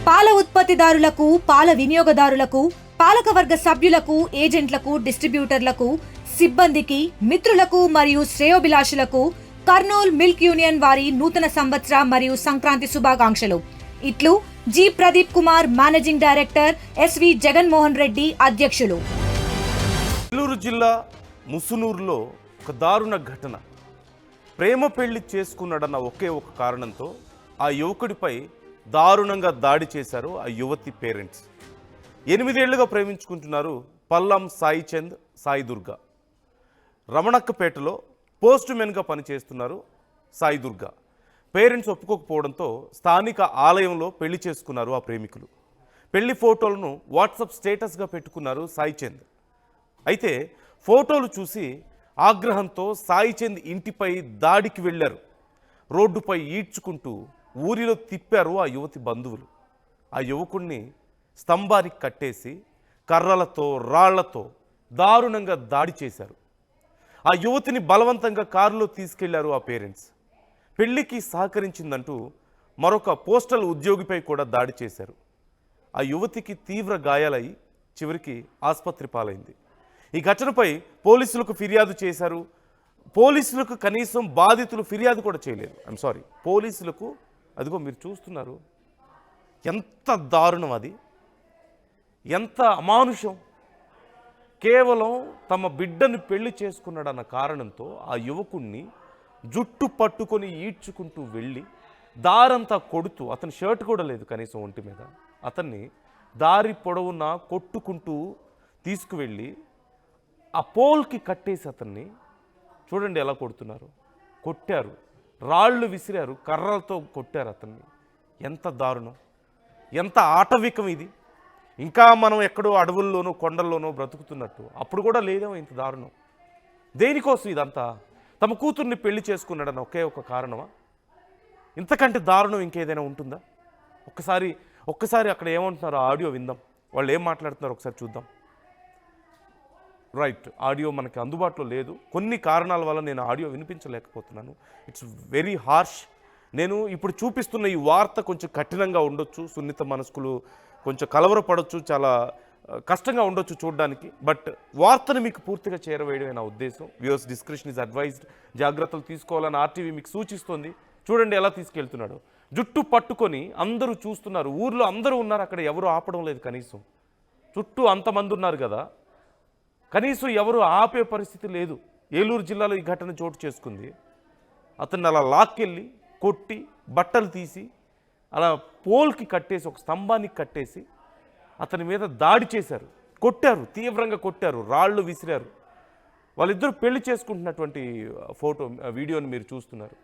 పాల ఉత్పత్తిదారులకు, పాల వినియోగదారులకు, పాలకవర్గ సభ్యులకు, ఏజెంట్లకు, డిస్ట్రిబ్యూటర్లకు, సిబ్బందికి, మిత్రులకు మరియు శ్రేయోభిలాషులకు కర్నూల్ మిల్క్ యూనియన్ వారి నూతన సంవత్సర మరియు సంక్రాంతి శుభాకాంక్షలు. ఇట్లు జి ప్రదీప్ కుమార్, మేనేజింగ్ డైరెక్టర్, ఎస్వి జగన్మోహన్ రెడ్డి, అధ్యక్షులు. నెల్లూరు జిల్లా ముసునూరులో ఒక దారుణ ఘటన. ప్రేమ పెళ్లి చేసుకున్నాడన్న ఒకే ఒక కారణంతో ఆ యువకుడిపై దారుణంగా దాడి చేశారు ఆ యువతి పేరెంట్స్. 8 ఏళ్లుగా ప్రేమించుకుంటున్నారు పల్లం సాయి చంద్, సాయి దుర్గా. రమణక్కపేటలో పోస్ట్ మెన్గా పనిచేస్తున్నారు సాయి దుర్గా. పేరెంట్స్ ఒప్పుకోకపోవడంతో స్థానిక ఆలయంలో పెళ్లి చేసుకున్నారు ఆ ప్రేమికులు. పెళ్లి ఫోటోలను వాట్సాప్ స్టేటస్గా పెట్టుకున్నారు సాయి చంద్. అయితే ఫోటోలు చూసి ఆగ్రహంతో సాయి చంద్ ఇంటిపై దాడికి వెళ్ళారు. రోడ్డుపై ఈడ్చుకుంటూ ఊరిలో తిప్పారు ఆ యువతి బంధువులు. ఆ యువకుడిని స్తంభానికి కట్టేసి కర్రలతో, రాళ్లతో దారుణంగా దాడి చేశారు. ఆ యువతిని బలవంతంగా కారులో తీసుకెళ్లారు ఆ పేరెంట్స్. పెళ్లికి సహకరించిందంటూ మరొక పోస్టల్ ఉద్యోగిపై కూడా దాడి చేశారు. ఆ యువతికి తీవ్ర గాయాలై చివరికి ఆసుపత్రి పాలైంది. ఈ ఘటనపై పోలీసులకు ఫిర్యాదు చేశారు. పోలీసులకు కనీసం బాధితులు ఫిర్యాదు కూడా చేయలేదు. ఐఎమ్ సారీ, పోలీసులకు అదిగో మీరు చూస్తున్నారు, ఎంత దారుణం అది, ఎంత అమానుషం. కేవలం తమ బిడ్డను పెళ్లి చేసుకున్నాడన్న కారణంతో ఆ యువకుణ్ణి జుట్టు పట్టుకొని ఈడ్చుకుంటూ వెళ్ళి దారంతా కొడుతూ, అతని షర్ట్ కూడా లేదు కనీసం ఒంటి మీద, అతన్ని దారి పొడవునా కొట్టుకుంటూ తీసుకువెళ్ళి ఆ పోల్కి కట్టేసి అతన్ని చూడండి ఎలా కొడుతున్నారు. కొట్టారు, రాళ్ళు విసిరారు, కర్రలతో కొట్టారు అతన్ని. ఎంత దారుణం, ఎంత ఆటవికం ఇది. ఇంకా మనం ఎక్కడో అడవుల్లోనో కొండల్లోనో బ్రతుకుతున్నట్టు. అప్పుడు కూడా లేదేమో ఇంత దారుణం. దేనికోసం ఇదంతా? తమ కూతుర్ని పెళ్లి చేసుకున్నాడన్న ఒకే ఒక కారణమా? ఇంతకంటే దారుణం ఇంకేదైనా ఉంటుందా? ఒక్కసారి అక్కడ ఏమంటున్నారో ఆడియో విందాం. వాళ్ళు ఏం మాట్లాడుతున్నారో ఒకసారి చూద్దాం. రైట్, ఆడియో మనకి అందుబాటులో లేదు. కొన్ని కారణాల వల్ల నేను ఆడియో వినిపించలేకపోతున్నాను. It's very harsh. నేను ఇప్పుడు చూపిస్తున్న ఈ వార్త కొంచెం కఠినంగా ఉండొచ్చు, సున్నిత మనస్కులు కొంచెం కలవరపడవచ్చు, చాలా కష్టంగా ఉండొచ్చు చూడడానికి. బట్ వార్తను మీకు పూర్తిగా చేరవేయడమే నా ఉద్దేశం. Viewers description is advised. జాగ్రత్తలు తీసుకోవాలని ఆర్టీవీ మీకు సూచిస్తోంది. చూడండి ఎలా తీసుకెళ్తున్నాడు. జుట్టు పట్టుకొని అందరూ చూస్తున్నారు. ఊర్లో అందరూ ఉన్నారు, అక్కడ ఎవరు ఆపడం లేదు. కనీసం చుట్టూ అంతమంది ఉన్నారు కదా, కనీసం ఎవరు ఆపే పరిస్థితి లేదు. ఏలూరు జిల్లాలో ఈ ఘటన చోటు చేసుకుంది. అతన్ని అలా లాక్కెళ్ళి కొట్టి బట్టలు తీసి అలా పోల్కి కట్టేసి, ఒక స్తంభానికి కట్టేసి అతని మీద దాడి చేశారు. కొట్టారు, తీవ్రంగా కొట్టారు, రాళ్ళు విసిరారు. వాళ్ళిద్దరూ పెళ్లి చేసుకుంటున్నటువంటి వీడియోని మీరు చూస్తున్నారు.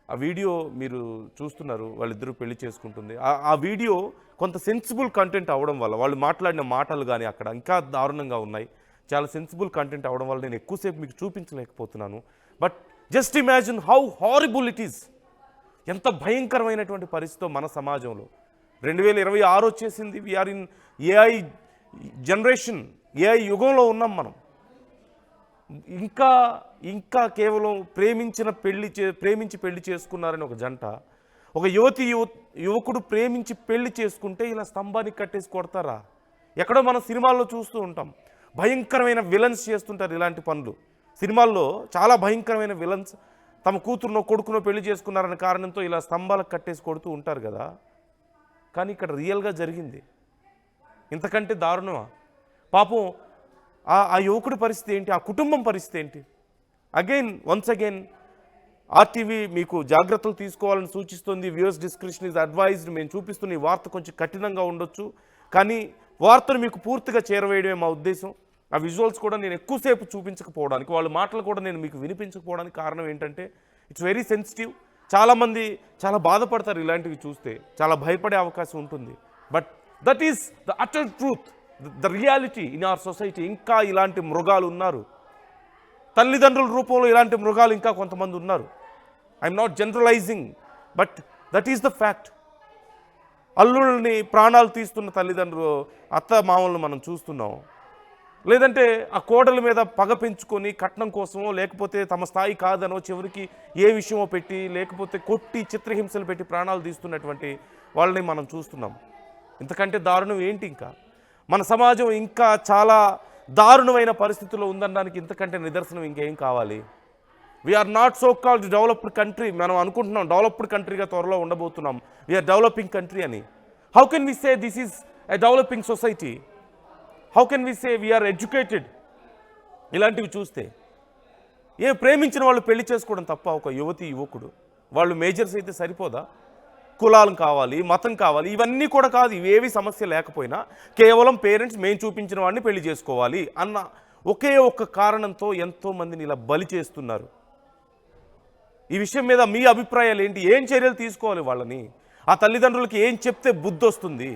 ఆ వీడియో మీరు చూస్తున్నారు, వాళ్ళిద్దరూ పెళ్లి చేసుకుంటుంది. ఆ వీడియో కొంత సెన్సిబుల్ కంటెంట్ అవ్వడం వల్ల, వాళ్ళు మాట్లాడిన మాటలు కానీ అక్కడ ఇంకా దారుణంగా ఉన్నాయి. చాలా సెన్సిబుల్ కంటెంట్ అవ్వడం వల్ల నేను ఎక్కువసేపు మీకు చూపించలేకపోతున్నాను. But just imagine how horrible it is. ఎంత భయంకరమైనటువంటి పరిస్థితి మన సమాజంలో. 2026 వచ్చేసింది. We're in AI generation, AI యుగంలో ఉన్నాం మనం. ఇంకా కేవలం ప్రేమించి పెళ్లి చేసుకున్నారని ఒక జంట, ఒక యువకుడు ప్రేమించి పెళ్లి చేసుకుంటే ఇలా స్తంభానికి కట్టేసి కొడతారా? ఎక్కడో మనం సినిమాల్లో చూస్తూ ఉంటాం. భయంకరమైన విలన్స్ చేస్తుంటారు ఇలాంటి పనులు. సినిమాల్లో చాలా భయంకరమైన విలన్స్ తమ కూతురునో కొడుకునో పెళ్లి చేసుకున్నారనే కారణంతో ఇలా స్తంభాలకు కట్టేసి కొడుతూ ఉంటారు కదా. కానీ ఇక్కడ రియల్గా జరిగింది. ఇంతకంటే దారుణమా? పాపం ఆ యువకుడి పరిస్థితి ఏంటి? ఆ కుటుంబం పరిస్థితి ఏంటి? వన్స్ అగైన్ ఆర్టీవీ మీకు జాగ్రత్తలు తీసుకోవాలని సూచిస్తుంది. Viewers description is advised. మేము చూపిస్తున్న ఈ వార్త కొంచెం కఠినంగా ఉండొచ్చు, కానీ వార్తను మీకు పూర్తిగా చేరవేయడమే మా ఉద్దేశం. ఆ విజువల్స్ కూడా నేను ఎక్కువసేపు చూపించకపోవడానికి, వాళ్ళ మాటలు కూడా నేను మీకు వినిపించకపోవడానికి కారణం ఏంటంటే ఇట్స్ వెరీ సెన్సిటివ్. చాలామంది చాలా బాధపడతారు ఇలాంటివి చూస్తే, చాలా భయపడే అవకాశం ఉంటుంది. But that is the utter truth, the reality in our society. ఇంకా ఇలాంటి మృగాలు ఉన్నారు. తల్లిదండ్రుల రూపంలో ఇలాంటి మృగాలు ఇంకా కొంతమంది ఉన్నారు. I'm not generalising, but that is the fact. అల్లుళ్ళని ప్రాణాలు తీస్తున్న తల్లిదండ్రులు, అత్త మామలను మనం చూస్తున్నాం. లేదంటే ఆ కోడల మీద పగ పెంచుకొని కట్నం కోసమో లేకపోతే తమ స్థాయి కాదనో చివరికి ఏ విషయమో పెట్టి లేకపోతే కొట్టి చిత్రహింసలు పెట్టి ప్రాణాలు తీస్తున్నటువంటి వాళ్ళని మనం చూస్తున్నాం. ఇంతకంటే దారుణం ఏంటి? ఇంకా మన సమాజం ఇంకా చాలా దారుణమైన పరిస్థితుల్లో ఉందనడానికి ఇంతకంటే నిదర్శనం ఇంకేం కావాలి? We are not so called developed country. మనం అనుకుంటున్నాం డెవలప్డ్ కంట్రీగా త్వరలో ఉండబోతున్నాం, వీఆర్ డెవలపింగ్ కంట్రీ అని. How can we say this is a developing society? How can we say we are educated? ఇలాంటివి చూస్తే ప్రేమించిన వాళ్ళు పెళ్లి చేసుకోవడం తప్ప ఒక యువతి యువకుడు వాళ్ళు మేజర్స్ అయితే సరిపోదా? కులాలు కావాలి, మతం కావాలి, ఇవన్నీ కూడా కాదు. ఇవేవి సమస్య లేకపోయినా కేవలం పేరెంట్స్ మేము చూపించిన వాడిని పెళ్లి చేసుకోవాలి అన్న ఒకే ఒక్క కారణంతో ఎంతోమందిని ఇలా బలి చేస్తున్నారు. ఈ విషయం మీద మీ అభిప్రాయాలు ఏంటి? ఏం చర్యలు తీసుకోవాలి వాళ్ళని? ఆ తల్లిదండ్రులకి ఏం చెప్తే బుద్ధి వస్తుంది?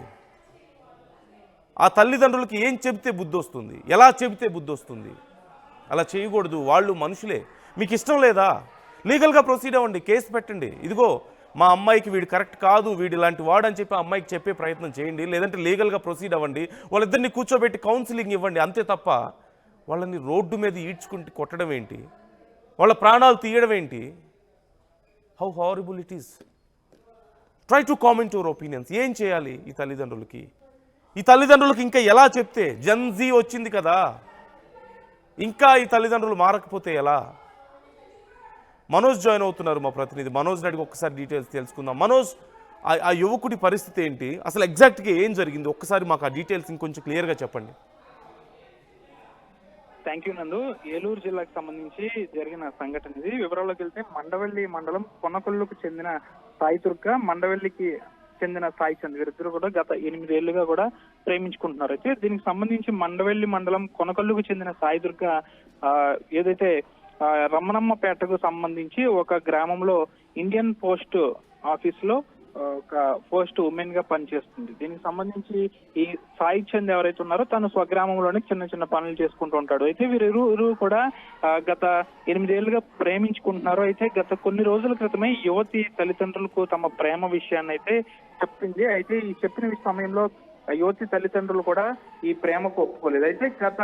ఆ తల్లిదండ్రులకి ఏం చెబితే బుద్ధి వస్తుంది? ఎలా చెబితే బుద్ధి వస్తుంది? అలా చేయకూడదు. వాళ్ళు మనుషులే. మీకు ఇష్టం లేదా? లీగల్గా ప్రొసీడ్ అవ్వండి, కేసు పెట్టండి. ఇదిగో మా అమ్మాయికి వీడు కరెక్ట్ కాదు, వీడు ఇలాంటి వాడు అని చెప్పి అమ్మాయికి చెప్పే ప్రయత్నం చేయండి. లేదంటే లీగల్గా ప్రొసీడ్ అవ్వండి, వాళ్ళిద్దరిని కూర్చోబెట్టి కౌన్సిలింగ్ ఇవ్వండి. అంతే తప్ప వాళ్ళని రోడ్డు మీద ఈడ్చుకుంటూ కొట్టడం ఏంటి? వాళ్ళ ప్రాణాలు తీయడం ఏంటి? How horrible it is. Try to comment your opinions. ఏం చేయాలి ఈ తల్లిదండ్రులకి? ఈ తల్లిదండ్రులకు ఇంకా ఎలా చెప్తే? జన్జీ వచ్చింది కదా, ఇంకా ఈ తల్లిదండ్రులు మారకపోతే ఎలా? మనోజ్ జాయిన్ అవుతున్నారు, మా ప్రతినిధి మనోజ్ అడిగి ఒక్కసారి డీటెయిల్స్ తెలుసుకుందాం. మనోజ్, ఆ యువకుడి పరిస్థితి ఏంటి? అసలు ఎగ్జాక్ట్గా ఏం జరిగింది? ఒక్కసారి మాకు ఆ డీటెయిల్స్ ఇంకొంచెం క్లియర్గా చెప్పండి. థ్యాంక్ యూ నందు. ఏలూరు జిల్లాకు సంబంధించి జరిగిన సంఘటన ఇది. వివరాల్లోకి వెళ్తే మండవల్లి మండలం కొనకొల్లుకు చెందిన సాయి దుర్గ, మండవల్లికి చెందిన సాయి చంద్ వీరిద్దరు కూడా గత 8 ఏళ్లుగా కూడా ప్రేమించుకుంటున్నారు. అయితే దీనికి సంబంధించి మండవల్లి మండలం కొనకొల్లుకు చెందిన సాయి దుర్గ ఏదైతే రమణమ్మపేటకు సంబంధించి ఒక గ్రామంలో ఇండియన్ పోస్ట్ ఆఫీస్ లో ఒక పోస్ట్ ఉమెన్ గా పనిచేస్తుంది. దీనికి సంబంధించి ఈ సాయి చంద్ ఎవరైతే ఉన్నారో తను స్వగ్రామంలోనే చిన్న చిన్న పనులు చేసుకుంటూ ఉంటాడు. అయితే వీరిరువురు కూడా గత 8 ఏళ్లుగా ప్రేమించుకుంటున్నారు. అయితే గత కొన్ని రోజుల క్రితమే యువతి తల్లిదండ్రులకు తమ ప్రేమ విషయాన్ని అయితే చెప్పింది. అయితే ఈ చెప్పిన సమయంలో యువతి తల్లిదండ్రులు కూడా ఈ ప్రేమకు ఒప్పుకోలేదు. అయితే గత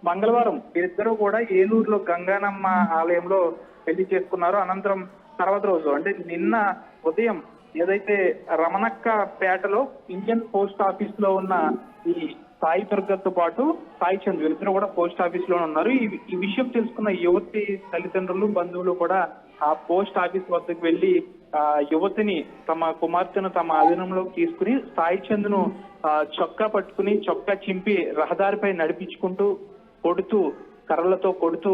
మంగళవారం వీరిద్దరూ కూడా ఏలూరులో గంగానమ్మ ఆలయంలో పెళ్లి చేసుకున్నారు. అనంతరం తర్వాత రోజు అంటే నిన్న ఉదయం ఏదైతే రమణక్క పేటలో ఇండియన్ పోస్ట్ ఆఫీస్ లో ఉన్న ఈ సాయి దుర్గతో పాటు సాయి చంద్ వీరిద్దరు కూడా పోస్ట్ ఆఫీస్ లో ఉన్నారు. ఈ విషయం తెలుసుకున్న యువతి తల్లిదండ్రులు బంధువులు కూడా ఆ పోస్ట్ ఆఫీస్ వద్దకు వెళ్లి ఆ యువతిని తమ కుమార్తెను తమ ఆధీనంలోకి తీసుకుని సాయి చంద్ ను చొక్కా పట్టుకుని చొక్కా చింపి రహదారిపై నడిపించుకుంటూ కొడుతూ కర్రలతో కొడుతూ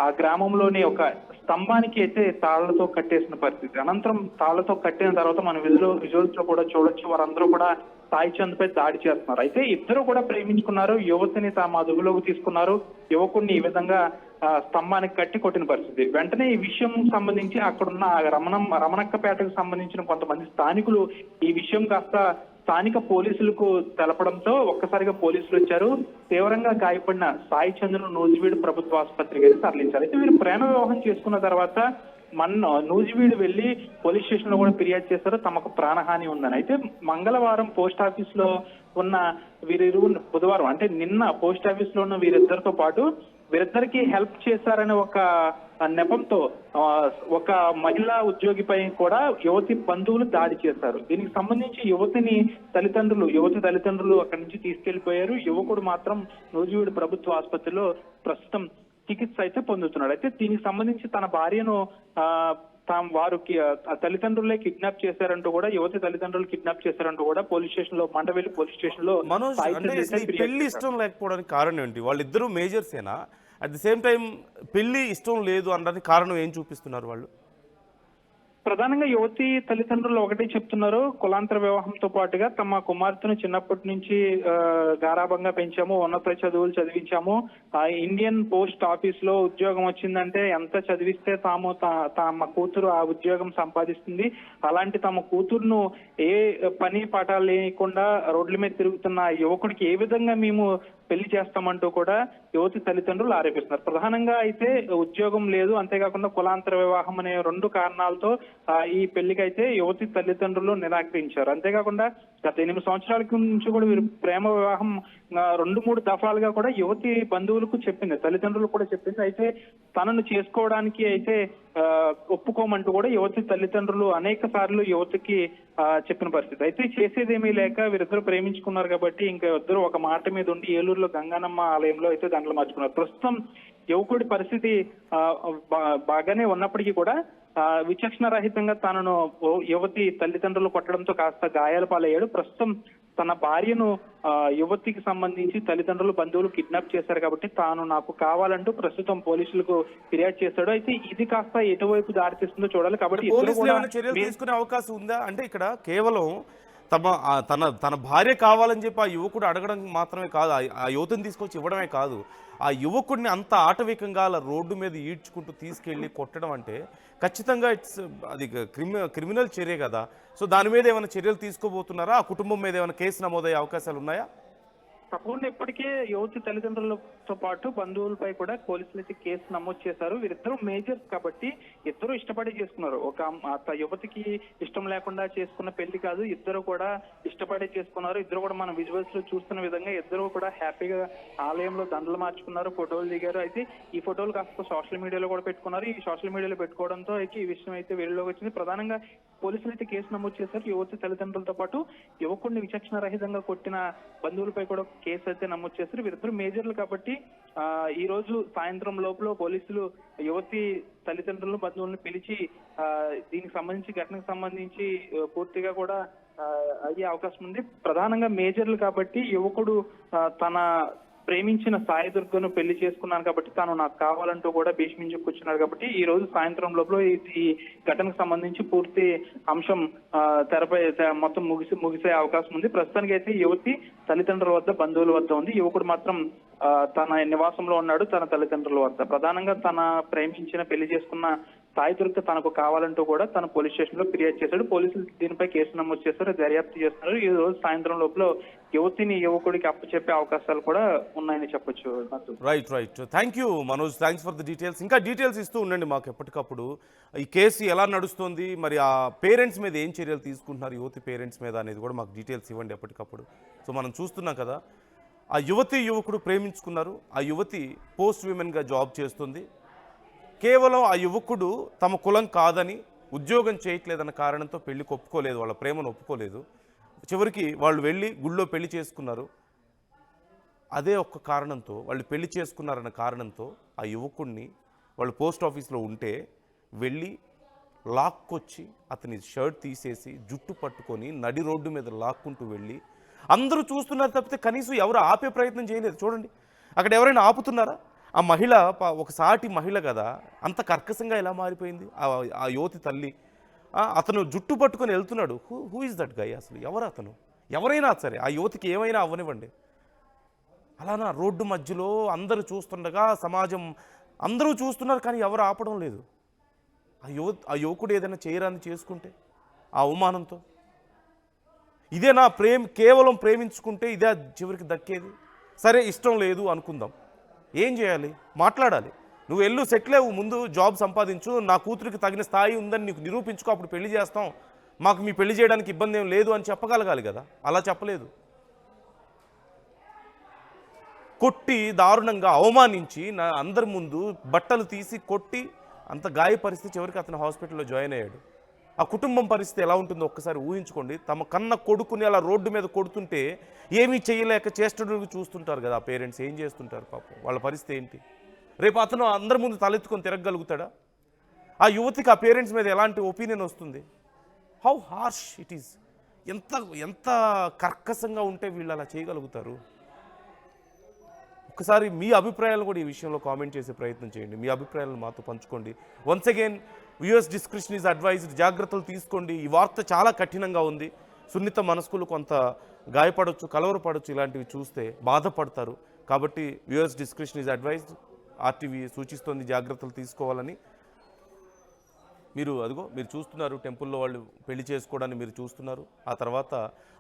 ఆ గ్రామంలోని ఒక స్తంభానికి అయితే తాళ్లతో కట్టేసిన పరిస్థితి. అనంతరం తాళ్లతో కట్టిన తర్వాత మనం విజువల్స్ లో కూడా చూడొచ్చు, వారందరూ కూడా సాయి చంద్ పై దాడి చేస్తున్నారు. అయితే ఇద్దరు కూడా ప్రేమించుకున్నారు, యువతిని తమ అదుపులోకి తీసుకున్నారు, యువకుడిని ఈ విధంగా స్తంభానికి కట్టి కొట్టిన పరిస్థితి. వెంటనే ఈ విషయం సంబంధించి అక్కడున్న రమణక్కపేటకు సంబంధించిన కొంతమంది స్థానికులు ఈ విషయం కాస్త స్థానిక పోలీసులకు తెలపడంతో ఒక్కసారిగా పోలీసులు వచ్చారు. తీవ్రంగా గాయపడిన సాయి చంద్ను నూజివీడు ప్రభుత్వ ఆసుపత్రికి అయితే తరలించారు. అయితే వీరు ప్రేమ వివాహం చేసుకున్న తర్వాత నూజివీడు వెళ్లి పోలీస్ స్టేషన్ లో కూడా ఫిర్యాదు చేశారు, తమకు ప్రాణహాని ఉందని. అయితే మంగళవారం పోస్ట్ ఆఫీస్ లో ఉన్న బుధవారం అంటే నిన్న పోస్ట్ ఆఫీస్ లో ఉన్న వీరిద్దరితో పాటు వీరిద్దరికి హెల్ప్ చేశారనే ఒక నెపంతో ఒక మహిళా ఉద్యోగిపై కూడా యువతి బంధువులు దాడి చేశారు. దీనికి సంబంధించి యువతి తల్లిదండ్రులు అక్కడి నుంచి తీసుకెళ్లిపోయారు. యువకుడు మాత్రం నూజివీడు ప్రభుత్వ ఆసుపత్రిలో ప్రస్తుతం చికిత్స అయితే పొందుతున్నాడు. అయితే దీనికి సంబంధించి తన భార్యను వారికి తల్లిదండ్రులే కిడ్నాప్ చేశారంటూ కూడా యువతి తల్లిదండ్రులు కిడ్నాప్ చేశారంటూ కూడా పోలీస్ స్టేషన్ లో మండవెల్లి పోలీస్ స్టేషన్ లో పెళ్లి ఇష్టం లేకపోవడానికి కారణం ఏంటి? వాళ్ళిద్దరూ మేజర్సేనా? అట్ ది సేమ్ టైం పెళ్లి ఇష్టం లేదు అనడానికి కారణం ఏం చూపిస్తున్నారు వాళ్ళు? ప్రధానంగా యువతి తల్లిదండ్రులు ఒకటే చెప్తున్నారు, కులాంతర వివాహంతో పాటుగా తమ కుమార్తెను చిన్నప్పటి నుంచి గారాభంగా పెంచాము, ఉన్నత చదువులు చదివించాము, ఇండియన్ పోస్ట్ ఆఫీస్ లో ఉద్యోగం వచ్చిందంటే ఎంత చదివిస్తే తమ కూతురు ఆ ఉద్యోగం సంపాదిస్తుంది, అలాంటి తమ కూతురును ఏ పని పాఠాలు లేకుండా రోడ్ల మీద తిరుగుతున్న యువకుడికి ఏ విధంగా మేము పెళ్లి చేస్తామంటూ కూడా యువతి తల్లిదండ్రులు ఆరోపిస్తున్నారు. ప్రధానంగా అయితే ఉద్యోగం లేదు, అంతేకాకుండా కులాంతర వివాహం అనే 2 కారణాలతో ఈ పెళ్లికైతే యువతి తల్లిదండ్రులు నిరాకరించారు. అంతేకాకుండా గత 8 సంవత్సరాల నుంచి కూడా వీరు ప్రేమ వివాహం 2-3 దఫాలుగా కూడా యువతి బంధువులకు చెప్పింది, తల్లిదండ్రులు కూడా చెప్పింది. అయితే తనను చేసుకోవడానికి అయితే ఒప్పుకోమంటూ కూడా యువతి తల్లిదండ్రులు అనేక సార్లు యువతికి చెప్పిన పరిస్థితి. అయితే చేసేదేమీ లేక వీరిద్దరు ప్రేమించుకున్నారు కాబట్టి ఇంకా ఇద్దరు ఒక మాట మీద ఉండి ఏలూరులో గంగానమ్మ ఆలయంలో అయితే దండలు మార్చుకున్నారు. ప్రస్తుతం యువకుడి పరిస్థితి బాగానే ఉన్నప్పటికీ కూడా విచక్షణ రహితంగా తనను యువతి తల్లిదండ్రులు కొట్టడంతో కాస్త గాయాల పాలయ్యాడు. ప్రస్తుతం తన భార్యను యువతికి సంబంధించి తల్లిదండ్రులు బంధువులు కిడ్నాప్ చేశారు కాబట్టి తాను నాకు కావాలంటూ ప్రస్తుతం పోలీసులకు ఫిర్యాదు చేశాడు. అయితే ఇది కాస్త ఎటువైపు దారితీస్తుందో చూడాలి. కాబట్టి చర్యలు తీసుకునే అవకాశం ఉందా? అంటే ఇక్కడ కేవలం తన భార్య కావాలని చెప్పి ఆ యువకుడు అడగడం మాత్రమే కాదు, ఆ యువతను తీసుకొచ్చి ఇవ్వడమే కాదు, ఆ యువకుడిని అంత ఆటవికంగా అలా రోడ్డు మీద ఈడ్చుకుంటూ తీసుకెళ్ళి కొట్టడం అంటే ఖచ్చితంగా అది క్రిమినల్ చర్య కదా. సో దాని మీద ఏమైనా చర్యలు తీసుకోబోతున్నారా? ఆ కుటుంబం మీద ఏమైనా కేసు నమోదయ్యే అవకాశాలు ఉన్నాయా? తప్పకుండా ఇప్పటికే యువతి తల్లిదండ్రులతో పాటు బంధువులపై కూడా పోలీసులు అయితే కేసు నమోదు చేశారు. వీరిద్దరూ మేజర్స్ కాబట్టి ఇద్దరు ఇష్టపడి చేసుకున్నారు. ఒక యువతికి ఇష్టం లేకుండా చేసుకున్న పెళ్లి కాదు, ఇద్దరు కూడా ఇష్టపడి చేసుకున్నారు. ఇద్దరు కూడా మనం విజువల్స్ లో చూస్తున్న విధంగా ఇద్దరు కూడా హ్యాపీగా ఆలయంలో దండలు మార్చుకున్నారు, ఫోటోలు దిగారు. అయితే ఈ ఫోటోలు కాస్త సోషల్ మీడియాలో కూడా పెట్టుకున్నారు. ఈ సోషల్ మీడియాలో పెట్టుకోవడంతో అయితే ఈ విషయం అయితే వెలుగులోకి వచ్చింది. ప్రధానంగా పోలీసులు అయితే కేసు నమోదు చేశారు. యువతి తల్లిదండ్రులతో పాటు యువకుడిని విచక్షణ రహితంగా కొట్టిన బంధువులపై కూడా కేసు అయితే నమోదు చేశారు. వీరిద్దరు మేజర్లు కాబట్టి ఈ రోజు సాయంత్రం లోపల పోలీసులు యువతి తల్లిదండ్రులను బంధువులను పిలిచి దీనికి సంబంధించి ఘటనకు సంబంధించి పూర్తిగా కూడా అయ్యే అవకాశం ఉంది. ప్రధానంగా మేజర్లు కాబట్టి యువకుడు తన ప్రేమించిన సాయి దుర్గను పెళ్లి చేసుకున్నాను కాబట్టి తాను నాకు కావాలంటూ కూడా భీష్మించి కూర్చున్నాడు కాబట్టి ఈ రోజు సాయంత్రం లోపల ఈ ఘటనకు సంబంధించి పూర్తి అంశం తెరపై మొత్తం ముగిసే అవకాశం ఉంది. ప్రస్తుతానికి అయితే యువతి తల్లిదండ్రుల వద్ద బంధువుల వద్ద ఉంది. యువకుడు మాత్రం తన నివాసంలో ఉన్నాడు తన తల్లిదండ్రుల వద్ద. ప్రధానంగా తన ప్రేమించిన పెళ్లి చేసుకున్న సాయి దుర్గ తనకు కావాలంటూ కూడా తన పోలీస్ స్టేషన్ లో ఫిర్యాదు చేశాడు. పోలీసులు దీనిపై కేసు నమోదు చేశారు, దర్యాప్తు చేస్తున్నారు. ఈ రోజు సాయంత్రం లోపల యువతిని యువకుడికి అప్పచెప్పే అవకాశాలు కూడా ఉన్నాయని చెప్పొచ్చు. Right. Thank you Manoj, thanks for the details. ఇంకా డీటెయిల్స్ ఇస్తూ ఉండండి మాకు ఎప్పటికప్పుడు. ఈ కేసు ఎలా నడుస్తుంది, మరి ఆ పేరెంట్స్ మీద ఏం చర్యలు తీసుకుంటున్నారు, యువతి పేరెంట్స్ మీద అనేది కూడా మాకు డీటెయిల్స్ ఇవ్వండి ఎప్పటికప్పుడు. సో మనం చూస్తున్నాం కదా, ఆ యువకుడు ప్రేమించుకున్నారు. ఆ యువతి పోస్ట్ విమెన్గా జాబ్ చేస్తుంది. కేవలం ఆ యువకుడు తమ కులం కాదని, ఉద్యోగం చేయట్లేదన్న కారణంతో పెళ్లికి ఒప్పుకోలేదు, వాళ్ళ ప్రేమను ఒప్పుకోలేదు. చివరికి వాళ్ళు వెళ్ళి గుళ్ళో పెళ్లి చేసుకున్నారు. అదే ఒక్క కారణంతో వాళ్ళు పెళ్లి చేసుకున్నారన్న కారణంతో ఆ యువకుడిని వాళ్ళు పోస్ట్ ఆఫీస్లో ఉంటే వెళ్ళి లాక్కొచ్చి అతని షర్ట్ తీసేసి జుట్టు పట్టుకొని నడి రోడ్డు మీద లాక్కుంటూ వెళ్ళి అందరూ చూస్తున్నారు తప్పితే కనీసం ఎవరు ఆపే ప్రయత్నం చేయలేదు. చూడండి, అక్కడ ఎవరైనా ఆపుతున్నారా? ఆ మహిళ ఒక సాటి మహిళ కదా, అంత కర్కశంగా ఎలా మారిపోయింది ఆ యువతి తల్లి. అతను జుట్టు పట్టుకొని వెళ్తున్నాడు. Who is that guy? అసలు ఎవరు అతను? ఎవరైనా సరే ఆ యువతికి ఏమైనా అవ్వనివ్వండి. అలానా రోడ్డు మధ్యలో అందరూ చూస్తుండగా, సమాజం అందరూ చూస్తున్నారు కానీ ఎవరు ఆపడం లేదు. ఆ యువకుడు ఏదైనా చేయరాని చేసుకుంటే ఆ అవమానంతో ఇదేనా కేవలం ప్రేమించుకుంటే ఇదే చివరికి దక్కేది? సరే ఇష్టం లేదు అనుకుందాం, ఏం చేయాలి? మాట్లాడాలి. నువ్వు వెళ్ళు, సెటిల్ అవ్వు, ముందు జాబ్ సంపాదించు, నా కూతురికి తగిన స్థాయి ఉందని నీకు నిరూపించుకో, అప్పుడు పెళ్లి చేస్తాం, మాకు మీ పెళ్లి చేయడానికి ఇబ్బంది ఏం లేదు అని చెప్పగలగాలి కదా. అలా చెప్పలేదు. కొట్టి దారుణంగా అవమానించి అందరి ముందు బట్టలు తీసి కొట్టి అంత గాయ పరిస్థితి, చివరికి అతను హాస్పిటల్లో జాయిన్ అయ్యాడు. ఆ కుటుంబం పరిస్థితి ఎలా ఉంటుందో ఒక్కసారి ఊహించుకోండి. తమ కన్న కొడుకుని అలా రోడ్డు మీద కొడుతుంటే ఏమీ చేయలేక చేష్టడుగు చూస్తుంటారు కదా ఆ పేరెంట్స్. ఏం చేస్తుంటారు పాపం, వాళ్ళ పరిస్థితి ఏంటి? రేపు అతను అందరి ముందు తలెత్తుకొని తిరగగలుగుతాడా? ఆ యువతికి ఆ పేరెంట్స్ మీద ఎలాంటి ఒపీనియన్ వస్తుంది? How harsh it is. ఎంత కర్కశంగా ఉంటే వీళ్ళు అలా చేయగలుగుతారు? ఒకసారి మీ అభిప్రాయాలు కూడా ఈ విషయంలో కామెంట్ చేసే ప్రయత్నం చేయండి. మీ అభిప్రాయాలను మాతో పంచుకోండి. Once again viewers description is advised. జాగ్రత్తలు తీసుకోండి. ఈ వార్త చాలా కఠినంగా ఉంది. సున్నిత మనస్కులు కొంత గాయపడవచ్చు, కలవరపడవచ్చు, ఇలాంటివి చూస్తే బాధపడతారు. కాబట్టి viewers description is advised. RTV సూచిస్తోంది జాగ్రత్తలు తీసుకోవాలని. మీరు చూస్తున్నారు, టెంపుల్లో వాళ్ళు పెళ్లి చేసుకోవడాన్ని మీరు చూస్తున్నారు. ఆ తర్వాత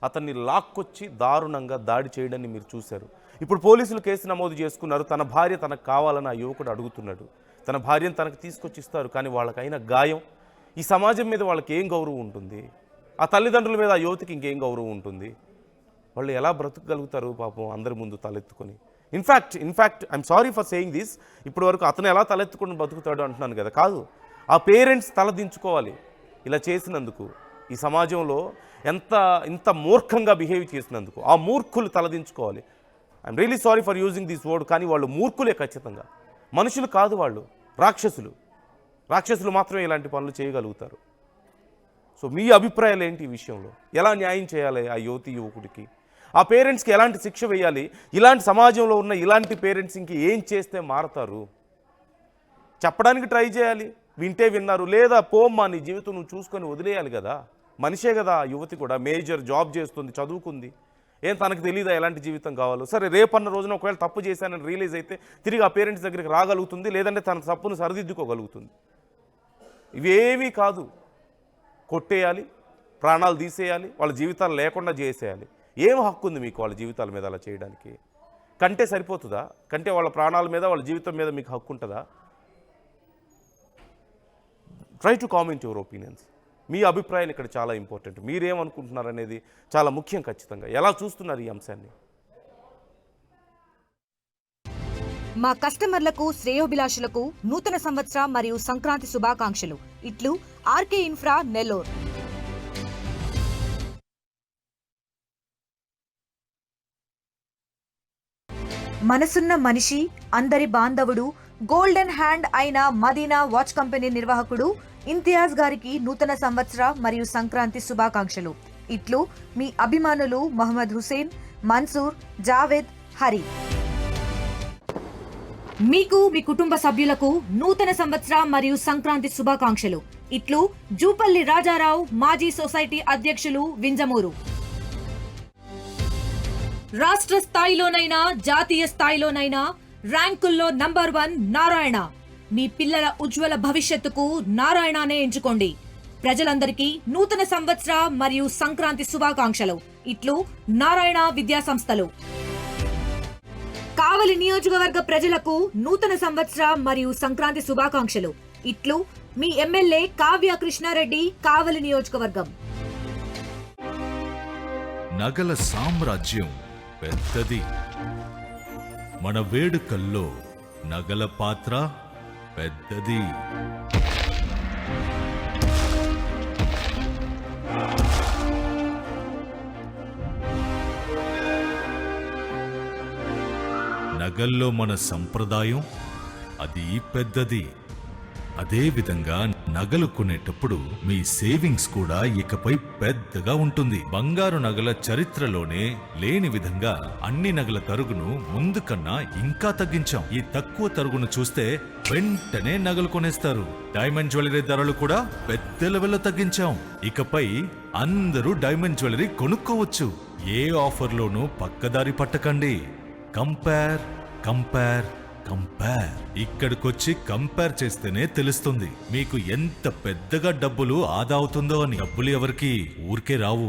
అతన్ని లాక్కొచ్చి దారుణంగా దాడి చేయడాన్ని మీరు చూశారు. ఇప్పుడు పోలీసులు కేసు నమోదు చేసుకున్నారు. తన భార్య తనకు కావాలని ఆ యువకుడు అడుగుతున్నాడు. తన భార్యను తనకు తీసుకొచ్చి ఇస్తారు, కానీ వాళ్ళకైన గాయం ఈ సమాజం మీద వాళ్ళకి ఏం గౌరవం ఉంటుంది? ఆ తల్లిదండ్రుల మీద ఆ యువతికి ఇంకేం గౌరవం ఉంటుంది? వాళ్ళు ఎలా బ్రతకగలుగుతారు పాపం అందరి ముందు తలెత్తుకొని? In fact I'm sorry for saying this. ఇప్పటి వరకు అతను ఎలా తలెత్తుకొని బతుకుతాడు అంటున్నాను కదా, కాదు, ఆ పేరెంట్స్ తలదించుకోవాలి ఇలా చేసినందుకు. ఈ సమాజంలో ఇంత మూర్ఖంగా బిహేవ్ చేసినందుకు ఆ మూర్ఖులు తలదించుకోవాలి. I'm really sorry for using this word, కానీ వాళ్ళు మూర్ఖులే ఖచ్చితంగా. మనుషులు కాదు, వాళ్ళు రాక్షసులు మాత్రమే ఇలాంటి పనులు చేయగలుగుతారు. సో మీ అభిప్రాయాలు ఏంటి ఈ విషయంలో? ఎలా న్యాయం చేయాలి ఆ యువకుడికి? ఆ పేరెంట్స్కి ఎలాంటి శిక్ష వేయాలి? ఇలాంటి సమాజంలో ఉన్న ఇలాంటి పేరెంట్స్ ఇంక ఏం చేస్తే మారతారు? చెప్పడానికి ట్రై చేయాలి, వింటే విన్నారు, లేదా పోమ్మా నీ జీవితం నువ్వు చూసుకొని వదిలేయాలి కదా. మనిషే కదా ఆ యువతి కూడా, మేజర్ జాబ్ చేస్తుంది, చదువుకుంది, ఏం తనకు తెలియదా ఎలాంటి జీవితం కావాలో? సరే, రేపన్న రోజున ఒకవేళ తప్పు చేశానని రియలైజ్ అయితే తిరిగి ఆ పేరెంట్స్ దగ్గరికి రాగలుగుతుంది, లేదంటే తన తప్పును సరిదిద్దుకోగలుగుతుంది. ఇవేమీ కాదు, కొట్టేయాలి, ప్రాణాలు తీసేయాలి, వాళ్ళ జీవితాలు లేకుండా చేసేయాలి. ఏం హక్కు ఉంది మీకు వాళ్ళ జీవితాల మీద అలా చేయడానికి? కంటే సరిపోతుందా? కంటే వాళ్ళ ప్రాణాల మీద వాళ్ళ జీవితం మీద మీకు హక్కు ఉంటుందా? Try to comment your opinions. మీ అభిప్రాయాలు ఇక్కడ చాలా ఇంపార్టెంట్. మీరేమనుకుంటున్నారు అనేది చాలా ముఖ్యం. ఖచ్చితంగా ఎలా చూస్తున్నారు ఈ అంశాన్ని? మా కస్టమర్లకు, శ్రేయోభిలాషులకు నూతన సంవత్సర మరియు సంక్రాంతి శుభాకాంక్షలు. ఇట్లు ఆర్కే ఇన్ఫ్రా, నెల్లూరు. మనసున్న మనిషి, అందరి బాంధవుడు, గోల్డెన్ హ్యాండ్ అయిన మదీనా వాచ్ కంపెనీ నిర్వాహకుడు ఇంతియాజ్ గారికి నూతన సంవత్సర మరియు సంక్రాంతి శుభాకాంక్షలు. ఇట్లు మీ అభిమానులు మహమ్మద్ హుసేన్, మన్సూర్, జావేద్, హరి. మీకు, మీ కుటుంబ సభ్యులకు నూతన సంవత్సర మరియు సంక్రాంతి శుభాకాంక్షలు. ఇట్లు జూపల్లి రాజారావు, మాజీ సొసైటీ అధ్యక్షులు, వింజమూరు. రాష్ట్ర స్థాయిలోనైనా జాతీయ స్థాయిలోనైనా ర్యాంకుల్లో నంబర్ 1 నారాయణ. మీ పిల్లల ఉజ్వల భవిష్యత్తుకు నారాయణనే ఎంచుకోండి. ప్రజలందరికీ నూతన సంవత్సర మరియు సంక్రాంతి శుభాకాంక్షలు. ఇట్లు నారాయణ విద్యా సంస్థలు. కావలి నియోజకవర్గ ప్రజలకు నూతన సంవత్సర మరియు సంక్రాంతి శుభాకాంక్షలు. ఇట్లు మీ ఎమ్మెల్యే కావ్య కృష్ణారెడ్డి, కావలి నియోజకవర్గం. నగల సామ్రాజ్యం పెద్దది. మన వేడుకల్లో నగల పాత్ర పెద్దది. నగల్లో మన సంప్రదాయం అది పెద్దది. అదే విధంగా నగలు కొనేటప్పుడు మీ సేవింగ్స్ కూడా ఇకపై పెద్దగా ఉంటుంది. బంగారు నగల చరిత్రలోనే లేని విధంగా అన్ని నగల తరుగును ముందు కన్నా ఇంకా తగ్గించాం. ఈ తక్కువ తరుగును చూస్తే వెంటనే నగలు కొనేస్తారు. డైమండ్ జ్యువెలరీ ధరలు కూడా పెద్ద లెవెల్లో తగ్గించాం. ఇకపై అందరూ డైమండ్ జ్యువెలరీ కొనుక్కోవచ్చు. ఏ ఆఫర్లోనూ పక్కదారి పట్టకండి. Compare compare compare. ఇక్కడికొచ్చి కంపేర్ చేస్తేనే తెలుస్తుంది మీకు ఎంత పెద్దగా డబ్బులు ఆదా అవుతుందో అని. డబ్బులు ఎవరికి ఊరికే రావు.